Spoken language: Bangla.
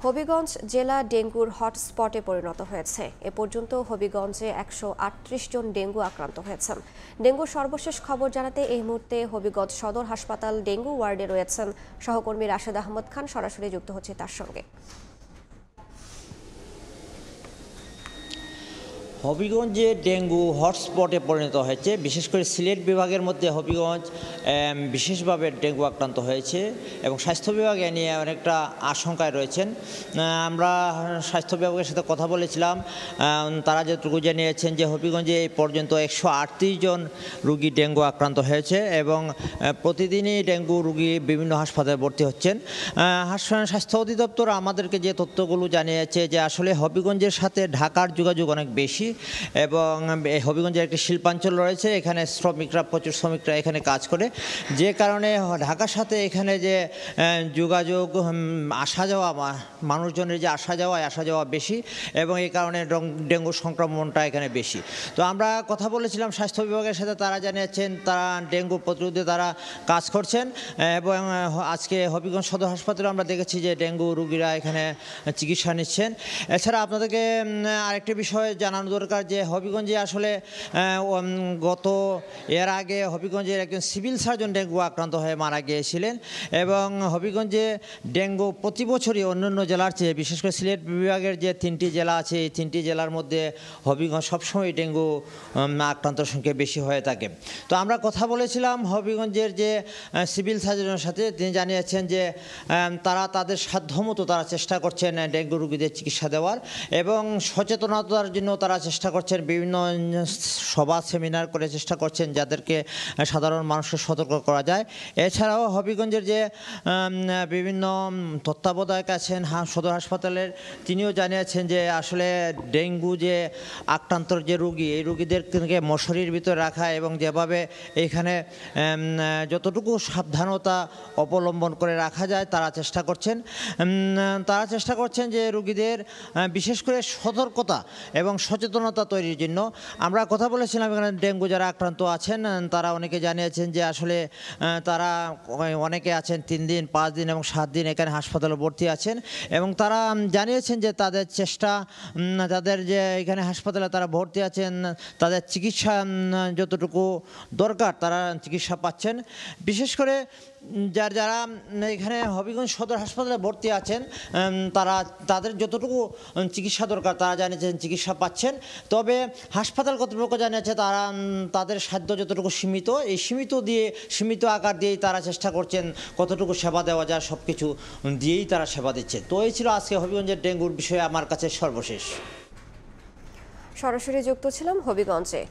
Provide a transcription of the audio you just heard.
হবিগঞ্জ জেলা ডেঙ্গুর হটস্পটে পরিণত হয়েছে। এ পর্যন্ত হবিগঞ্জে ১৩৮ জন ডেঙ্গু আক্রান্ত হয়েছেন। ডেঙ্গুর সর্বশেষ খবর জানাতে এই মুহূর্তে হবিগঞ্জ সদর হাসপাতাল ডেঙ্গু ওয়ার্ডে রয়েছেন সহকর্মী রাশেদ আহমদ খান। সরাসরি যুক্ত হচ্ছে তার সঙ্গে। হবিগঞ্জে ডেঙ্গু হটস্পটে পরিণত হয়েছে। বিশেষ করে সিলেট বিভাগের মধ্যে হবিগঞ্জ বিশেষভাবে ডেঙ্গু আক্রান্ত হয়েছে এবং স্বাস্থ্য বিভাগ এ নিয়ে অনেকটা আশঙ্কায় রয়েছেন। আমরা স্বাস্থ্য বিভাগের সাথে কথা বলেছিলাম, তারা যেটুকু জানিয়েছেন যে হবিগঞ্জে এই পর্যন্ত ১৩৮ জন রুগী ডেঙ্গু আক্রান্ত হয়েছে এবং প্রতিদিনই ডেঙ্গু রুগী বিভিন্ন হাসপাতালে ভর্তি হচ্ছেন। স্বাস্থ্য অধিদপ্তর আমাদেরকে যে তথ্যগুলো জানিয়েছে যে আসলে হবিগঞ্জের সাথে ঢাকার যোগাযোগ অনেক বেশি এবং হবিগঞ্জের একটি শিল্পাঞ্চল রয়েছে, এখানে প্রচুর শ্রমিকরা এখানে কাজ করে, যে কারণে ঢাকার সাথে এখানে যে যোগাযোগ আসা যাওয়া মানুষজনের যে আসা যাওয়া বেশি এবং এই কারণে ডেঙ্গু সংক্রমণটা এখানে বেশি। তো আমরা কথা বলেছিলাম স্বাস্থ্য বিভাগের সাথে, তারা জানিয়েছেন তারা ডেঙ্গু প্রতিরোধে তারা কাজ করছেন এবং আজকে হবিগঞ্জ সদর হাসপাতালে আমরা দেখেছি যে ডেঙ্গু রোগীরা এখানে চিকিৎসা নিচ্ছেন। এছাড়া আপনাদেরকে আরেকটি বিষয় জানানো দরকার যে হবিগঞ্জে আসলে এর আগে হবিগঞ্জের একজন সিভিল সার্জন ডেঙ্গু আক্রান্ত হয়ে মারা গিয়েছিলেন এবং হবিগঞ্জে ডেঙ্গু প্রতি বছরই অন্যান্য জেলার চেয়ে, বিশেষ করে সিলেট বিভাগের যে 3টি জেলা আছে এই 3টি জেলার মধ্যে হবিগঞ্জ সবসময় ডেঙ্গু আক্রান্তর সংখ্যা বেশি হয়ে থাকে। তো আমরা কথা বলেছিলাম হবিগঞ্জের যে সিভিল সার্জনের সাথে, তিনি জানিয়েছেন যে তারা তাদের সাধ্যমতো তারা চেষ্টা করছেন ডেঙ্গু রোগীদের চিকিৎসা দেওয়ার এবং সচেতনতার জন্য তারা চেষ্টা করছেন, বিভিন্ন সভা সেমিনার করে চেষ্টা করছেন যাদেরকে সাধারণ মানুষকে সতর্ক করা যায়। এছাড়াও হবিগঞ্জের যে বিভিন্ন তত্ত্বাবধায়ক আছেন সদর হাসপাতালের, তিনিও জানিয়েছেন যে আসলে ডেঙ্গু যে আক্রান্তর যে রোগী, এই রোগীদেরকে মশারির ভিতরে রাখা এবং যেভাবে এইখানে যতটুকু সাবধানতা অবলম্বন করে রাখা যায় তারা চেষ্টা করছেন যে রোগীদের বিশেষ করে সতর্কতা এবং সচেতনতা তৈরির জন্য। আমরা কথা বলেছিলাম এখানে ডেঙ্গু যারা আক্রান্ত আছেন তারা অনেকে জানিয়েছেন যে আসলে তারা অনেকে আছেন 3 দিন 5 দিন এবং 7 দিন এখানে হাসপাতালে ভর্তি আছেন এবং তারা জানিয়েছেন যে তাদের চেষ্টা, তাদের যে এখানে হাসপাতালে তারা ভর্তি আছেন তাদের চিকিৎসা যতটুকু দরকার তারা চিকিৎসা পাচ্ছেন। বিশেষ করে যারা এখানে হবিগঞ্জ সদর হাসপাতালে ভর্তি আছেন তাদের যতটুকু চিকিৎসা দরকার তারা জানিয়েছেন চিকিৎসা পাচ্ছেন। তবে হাসপাতাল কর্তৃপক্ষ জানিয়েছে তারা তাদের সাধ্য যতটুকু সীমিত, এই সীমিত আকার দিয়েই তারা চেষ্টা করছেন কতটুকু সেবা দেওয়া যায় সব কিছু দিয়েই তারা সেবা দিচ্ছে। তো এই ছিল আজকে হবিগঞ্জের ডেঙ্গুর বিষয়ে আমার কাছে সর্বশেষ। সরাসরি যুক্ত ছিলাম হবিগঞ্জে।